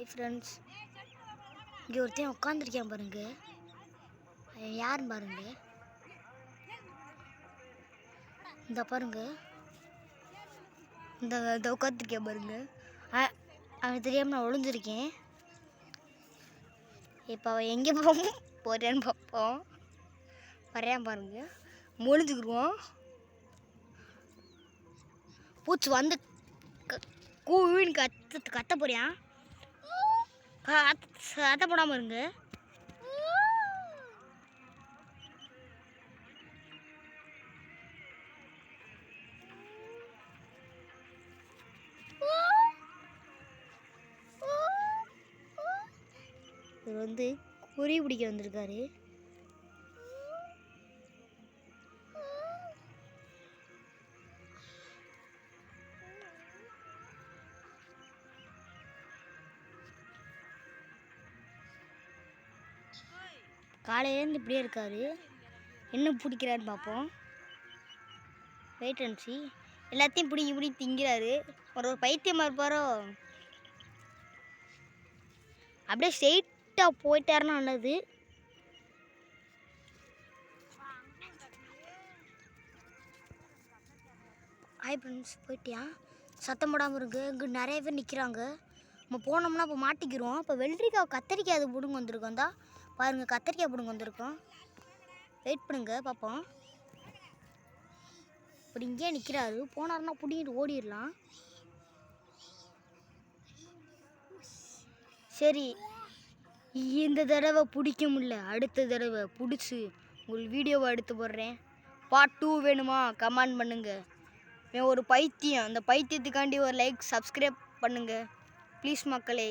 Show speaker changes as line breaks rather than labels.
Hi friends, இங்கே ஒருத்தன் உட்காந்துருக்கேன் பாருங்க. யாருன்னு பாருங்க. இந்த பாருங்க, இந்த உட்காந்துருக்கேன் பாருங்க. அவன் தெரியாமல் நான் ஒளிஞ்சிருக்கேன். இப்போ அவன் எங்கே போறேன்னு பார்ப்போம். வரையான் பாருங்க, ஒளிஞ்சுக்கிடுவோம். பூச்சி வந்து கூவின்னு கத்த போறியான். கத்த போடாமல் இருங்க. இவர் வந்து குறி பிடிக்க வந்திருக்காரு. காலையிலேருந்து இப்படியே இருக்காரு. என்ன பிடிக்கிறாருன்னு பார்ப்போம். வெயிட் அண்ட் சீ. எல்லாத்தையும் பிடிங்கி திங்கிறாரு. ஒரு பைத்தியமாக இருப்பாரோ. அப்படியே ஸ்ட்ரெயிட்டாக போயிட்டாருன்னா நல்லது. ஹாய் ஃப்ரெண்ட்ஸ், போயிட்டியா? சத்தம் போடாமல் இருக்கு. இங்கே நிறைய பேர் நிற்கிறாங்க. நம்ம போனோம்னா இப்போ மாட்டிக்கிறோம். இப்போ வெள்ளரிக்காய் கத்திரிக்காய் அது பிடுங்க வந்திருக்கோம் தான் பாருங்க. கத்திரிக்காய் பிடுங்க வந்திருக்கோம். வெயிட் பண்ணுங்க பார்ப்போம். இப்படி இங்கேயே நிற்கிறாரு. போனாருன்னா பிடிங்கிட்டு ஓடிடலாம். சரி, இந்த தடவை பிடிக்க முடியல. அடுத்த தடவை பிடிச்சி உங்களுக்கு வீடியோவை எடுத்து போடுறேன். பார்ட் 2 வேணுமா கமெண்ட் பண்ணுங்க. ஒரு பைத்தியம், அந்த பைத்தியத்துக்காண்டி ஒரு லைக் சப்ஸ்கிரைப் பண்ணுங்க ப்ளீஸ் மக்களே.